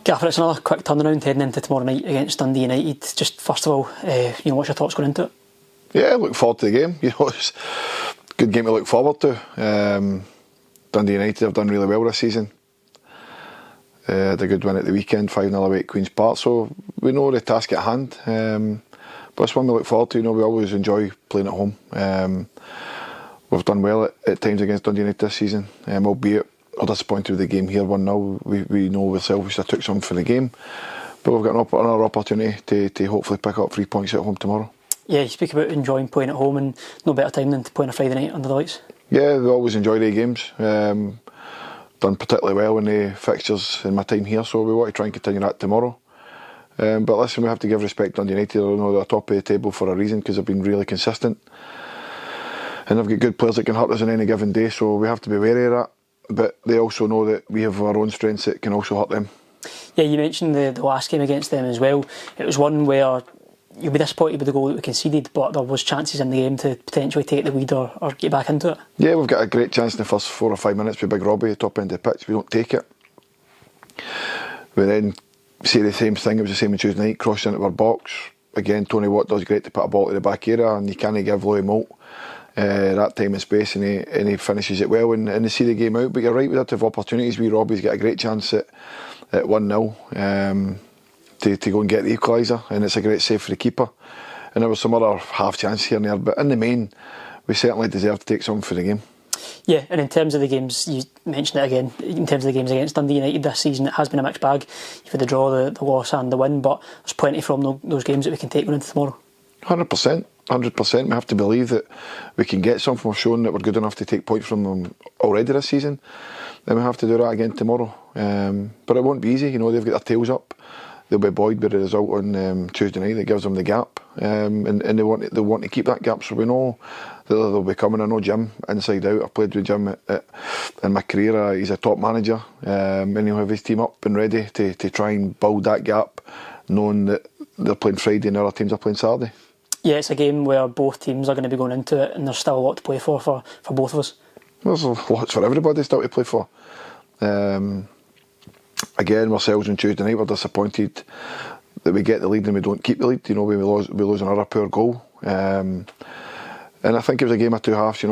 Gaffer, it's another quick turnaround heading into tomorrow night against Dundee United. Just first of all, what's your thoughts going into it? Yeah, look forward to the game. It's a good game to look forward to. Dundee United have done really well this season. Had a good win at the weekend, 5-0 away at Queen's Park. So we know the task at hand. But it's one we look forward to. We always enjoy playing at home. We've done well at times against Dundee United this season, albeit we're disappointed with the game here 1-0. We know ourselves we should have took something for the game, but we've got another opportunity to hopefully pick up 3 points at home tomorrow. Yeah, you speak about enjoying playing at home, and no better time than to play on a Friday night under the lights. Yeah, we always enjoy the games. Done particularly well in the fixtures in my time here, so we want to try and continue that tomorrow. But listen, we have to give respect to Dundee United. I know they're top of the table for a reason, because they've been really consistent, and they've got good players that can hurt us on any given day, so we have to be wary of that. But they also know that we have our own strengths that can also hurt them. Yeah, you mentioned the last game against them as well. It was one where you'll be disappointed with the goal that we conceded, but there was chances in the game to potentially take the lead or get back into it. Yeah, we've got a great chance in the first 4 or 5 minutes with Big Robbie at the top end of the pitch. We don't take it. We then say the same thing. It was the same on Tuesday night, crossed into our box. Again, Tony Watt does great to put a ball to the back area, and you can't give Louis Moult that time and space, and he finishes it well and they see the game out. But you're right, we had to have opportunities. Robbie's got a great chance at 1-0 to go and get the equaliser, and it's a great save for the keeper. And there was some other half chances here and there, but in the main we certainly deserve to take something for the game. Yeah, and in terms of the games, you mentioned it again, in terms of the games against Dundee United this season, it has been a mixed bag. You've had the draw, the loss and the win, but there's plenty from those games that we can take going into tomorrow. 100%. We have to believe that we can get something. We've shown that we're good enough to take points from them already this season. Then we have to do that again tomorrow. But it won't be easy. They've got their tails up. They'll be buoyed by the result on Tuesday night that gives them the gap, and they want to keep that gap. So we know that they'll be coming. I know Jim inside out. I've played with Jim in my career. He's a top manager, and he'll have his team up and ready to try and build that gap, knowing that they're playing Friday and the other teams are playing Saturday. Yeah, it's a game where both teams are going to be going into it, and there's still a lot to play for both of us. There's lots for everybody still to play for. Again, ourselves on Tuesday night, we're disappointed that we get the lead and we don't keep the lead. We lose another poor goal. And I think it was a game of two halves.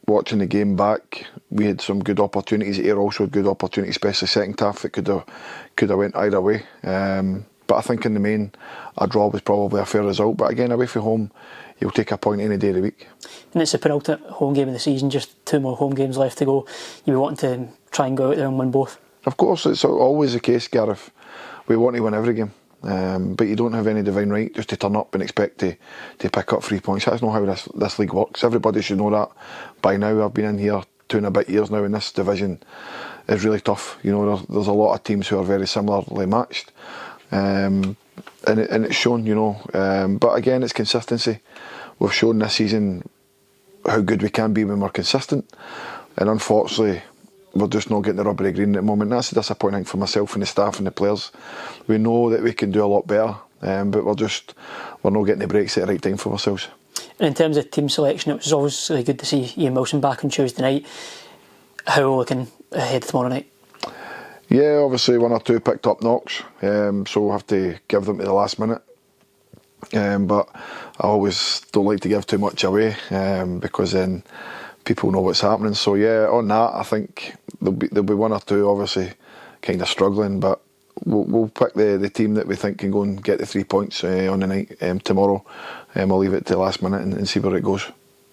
Watching the game back, we had some good opportunities here, also had good opportunities, especially second half, that could have went either way. But I think in the main, a draw was probably a fair result. But again, away from home, you'll take a point any day of the week. And it's the penultimate home game of the season, just 2 more home games left to go. You'll be wanting to try and go out there and win both. Of course, it's always the case, Gareth. We want to win every game. But you don't have any divine right just to turn up and expect to pick up 3 points. That's not how this league works. Everybody should know that by now. I've been in here 2 and a bit years now, and this division is really tough. There's a lot of teams who are very similarly matched. And it's shown, but again, it's consistency. We've shown this season how good we can be when we're consistent, and unfortunately we're just not getting the rubber green at the moment. That's disappointing for myself and the staff and the players. We know that we can do a lot better, but we're not getting the breaks at the right time for ourselves. And in terms of team selection, it was obviously good to see Ian Wilson back on Tuesday night. How are we looking ahead tomorrow night? Yeah, obviously 1 or 2 picked up knocks, so we'll have to give them to the last minute. But I always don't like to give too much away, because then people know what's happening. So yeah, on that, I think there'll be 1 or 2 obviously kind of struggling, but we'll pick the team that we think can go and get the 3 points on the night tomorrow, and we'll leave it to the last minute and see where it goes.